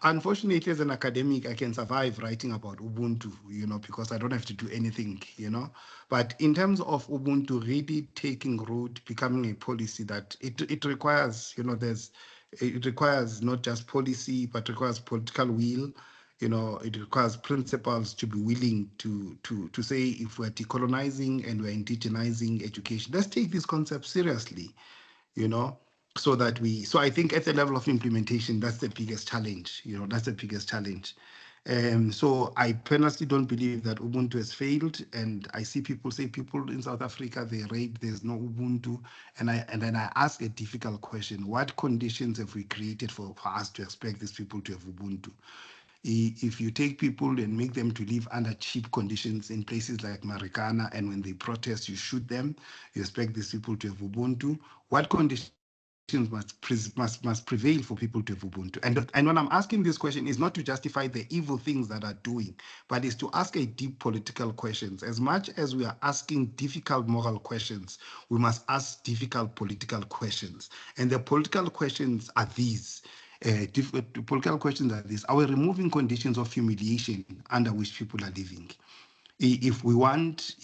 unfortunately, as an academic, I can survive writing about Ubuntu, you know, because I don't have to do anything, you know. But in terms of Ubuntu really taking root, becoming a policy that it requires, you know, it requires not just policy, but requires political will. You know, it requires principals to be willing to say, if we're decolonizing and we're indigenizing education, let's take these concepts seriously, you know, so I think at the level of implementation, that's the biggest challenge, you know, that's the biggest challenge. So I personally don't believe that Ubuntu has failed, and I see people say people in South Africa they rape, there's no Ubuntu, and then I ask a difficult question: what conditions have we created for us to expect these people to have Ubuntu? If you take people and make them to live under cheap conditions in places like Marikana, and when they protest, you shoot them, you expect these people to have Ubuntu. What conditions must prevail for people to have Ubuntu? And when I'm asking this question, is not to justify the evil things that are doing, but is to ask a deep political questions. As much as we are asking difficult moral questions, we must ask difficult political questions. And the political questions are these. Political questions are this: are we removing conditions of humiliation under which people are living? If we want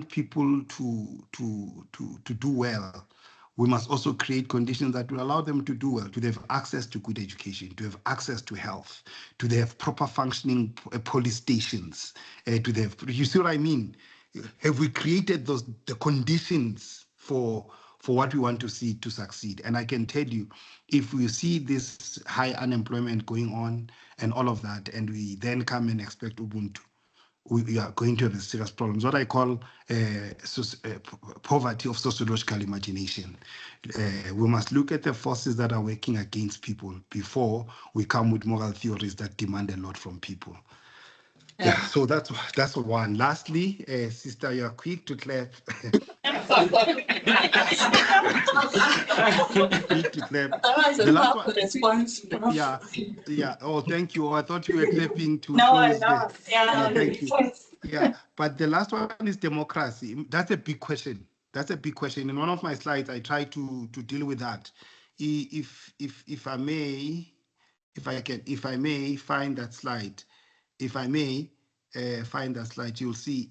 people to do well, we must also create conditions that will allow them to do well, to have access to good education, to have access to health, to have proper functioning police stations, to have, you see what I mean? Have we created the conditions for what we want to see to succeed? And I can tell you, if we see this high unemployment going on and all of that, and we then come and expect Ubuntu, we are going to have serious problems. What I call poverty of sociological imagination. We must look at the forces that are working against people before we come with moral theories that demand a lot from people. Yeah, so that's one. Lastly, sister, you are quick to clap. Quick to clap. The last one. Response. Yeah. Oh, thank you. I thought you were clapping to No, close no. Yeah, thank you. Yeah, but the last one is democracy. That's a big question. That's a big question. In one of my slides, I try to deal with that. If I may, if I may find that slide, if I may find that slide, you'll see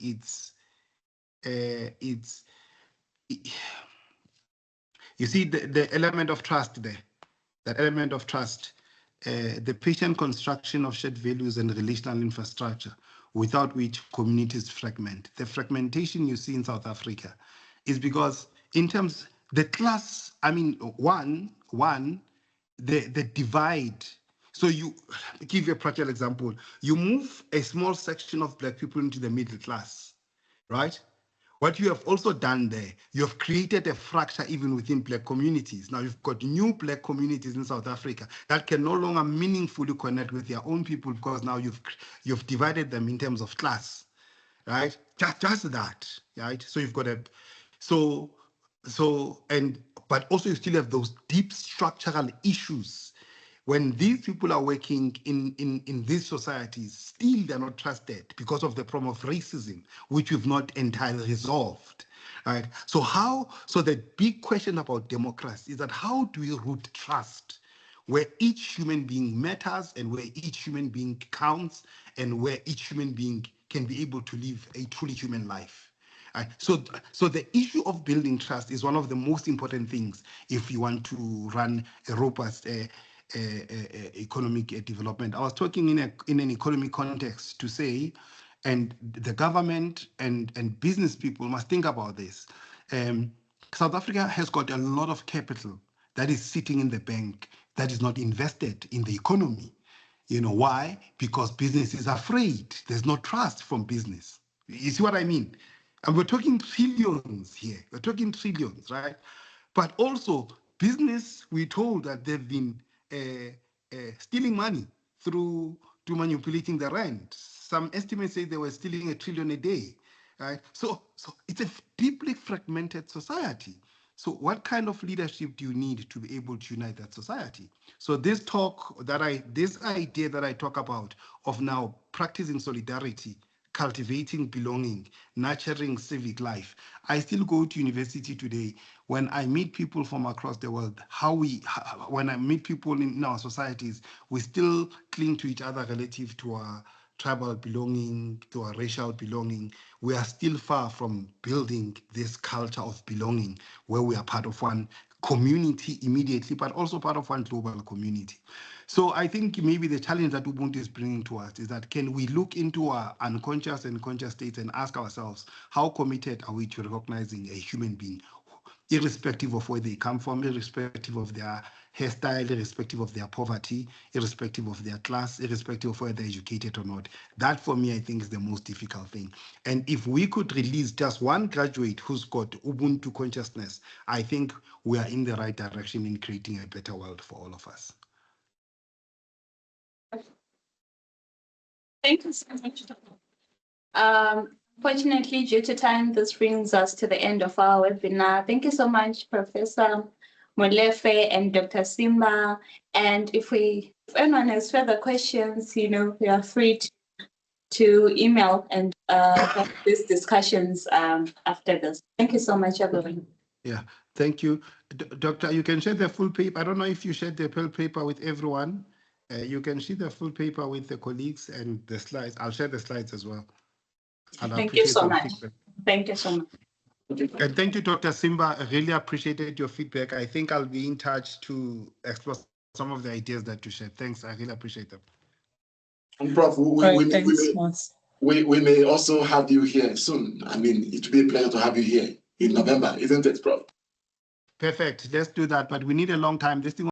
you see the element of trust there, that element of trust, the patient construction of shared values and relational infrastructure, without which communities fragment. The fragmentation you see in South Africa is because in terms, the class, I mean, the divide. So you give you a practical example. You move a small section of Black people into the middle class, right? What you have also done there, you have created a fracture even within Black communities. Now you've got new Black communities in South Africa that can no longer meaningfully connect with their own people because now you've divided them in terms of class, right? Just that, right? So you've got but also you still have those deep structural issues. When these people are working in these societies, still they're not trusted because of the problem of racism, which we've not entirely resolved. Right? So the big question about democracy is that how do we root trust where each human being matters and where each human being counts and where each human being can be able to live a truly human life? So the issue of building trust is one of the most important things if you want to run a robust economic development. I was talking in an economic context to say, and the government and business people must think about this. South Africa has got a lot of capital that is sitting in the bank that is not invested in the economy. You know why? Because business is afraid. There's no trust from business. You see what I mean? And we're talking trillions here. We're talking trillions, right? But also, business, we're told that they've been stealing money through manipulating the rent. Some estimates say they were stealing $1 trillion a day, right? So it's a deeply fragmented society. So what kind of leadership do you need to be able to unite that society? So this idea that I talk about of now practicing solidarity, cultivating belonging, nurturing civic life. I still go to university today. When I meet people from across the world, when I meet people in our societies, we still cling to each other relative to our tribal belonging, to our racial belonging. We are still far from building this culture of belonging where we are part of one community immediately, but also part of one global community. So I think maybe the challenge that Ubuntu is bringing to us is that can we look into our unconscious and conscious states and ask ourselves, how committed are we to recognizing a human being irrespective of where they come from, irrespective of their hairstyle, irrespective of their poverty, irrespective of their class, irrespective of whether they're educated or not. That, for me, I think is the most difficult thing. And if we could release just one graduate who's got Ubuntu consciousness, I think we are in the right direction in creating a better world for all of us. Thank you so much. Fortunately, due to time, this brings us to the end of our webinar. Thank you so much, Professor Molefe and Dr. Simba. And if anyone has further questions, we are free to email and have these discussions after this. Thank you so much, everyone. Yeah, thank you. Doctor, you can share the full paper. I don't know if you shared the full paper with everyone. You can share the full paper with the colleagues and the slides. I'll share the slides as well. Thank you so much. Thank you so much. And thank you, Dr. Simba. I really appreciated your feedback. I think I'll be in touch to explore some of the ideas that you shared. Thanks. I really appreciate them. And Prof, we may also have you here soon. I mean, it would be a pleasure to have you here in November, isn't it, Prof? Perfect. Let's do that. But we need a long time. This thing